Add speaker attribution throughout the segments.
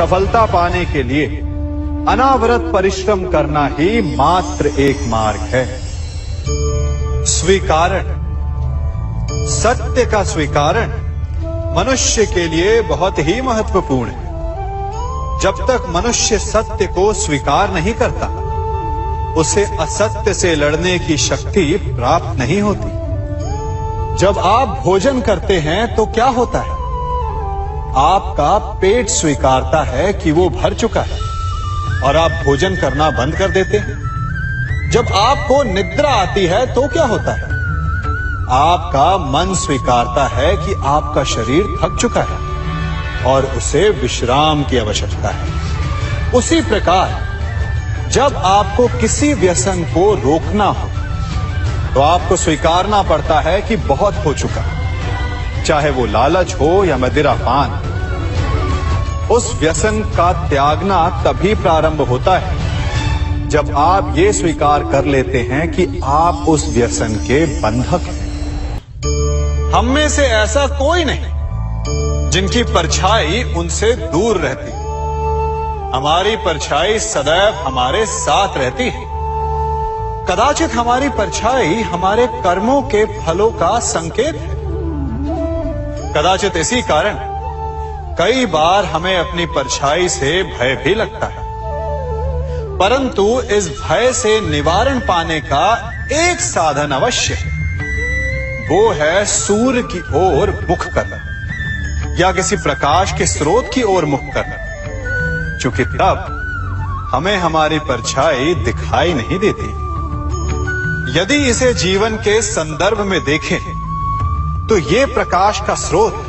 Speaker 1: सफलता पाने के लिए अनावरत परिश्रम करना ही मात्र एक मार्ग है। स्वीकारण, सत्य का स्वीकारण मनुष्य के लिए बहुत ही महत्वपूर्ण है। जब तक मनुष्य सत्य को स्वीकार नहीं करता, उसे असत्य से लड़ने की शक्ति प्राप्त नहीं होती। जब आप भोजन करते हैं तो क्या होता है? आपका पेट स्वीकारता है कि वो भर चुका है और आप भोजन करना बंद कर देते हैं। जब आपको निद्रा आती है तो क्या होता है? आपका मन स्वीकारता है कि आपका शरीर थक चुका है और उसे विश्राम की आवश्यकता है। उसी प्रकार जब आपको किसी व्यसन को रोकना हो तो आपको स्वीकारना पड़ता है कि बहुत हो चुका, चाहे वो लालच हो या मदिरापान। उस व्यसन का त्यागना तभी प्रारंभ होता है जब आप ये स्वीकार कर लेते हैं कि आप उस व्यसन के बंधक हैं। हम में से ऐसा कोई नहीं जिनकी परछाई उनसे दूर रहती। हमारी परछाई सदैव हमारे साथ रहती है। कदाचित हमारी परछाई हमारे कर्मों के फलों का संकेत है। कदाचित इसी कारण कई बार हमें अपनी परछाई से भय भी लगता है, परंतु इस भय से निवारण पाने का एक साधन अवश्य है। वो है सूर्य की ओर मुख करना या किसी प्रकाश के स्रोत की ओर मुख करना, क्योंकि तब हमें हमारी परछाई दिखाई नहीं देती। यदि इसे जीवन के संदर्भ में देखें तो ये प्रकाश का स्रोत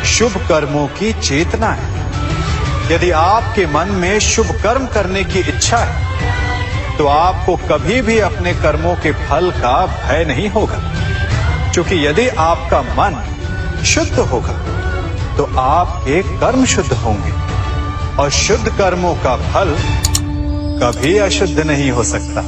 Speaker 1: शुभ कर्मों की चेतना है। यदि आपके मन में शुभ कर्म करने की इच्छा है तो आपको कभी भी अपने कर्मों के फल का भय नहीं होगा, क्योंकि यदि आपका मन शुद्ध होगा तो आपके कर्म शुद्ध होंगे और शुद्ध कर्मों का फल कभी अशुद्ध नहीं हो सकता।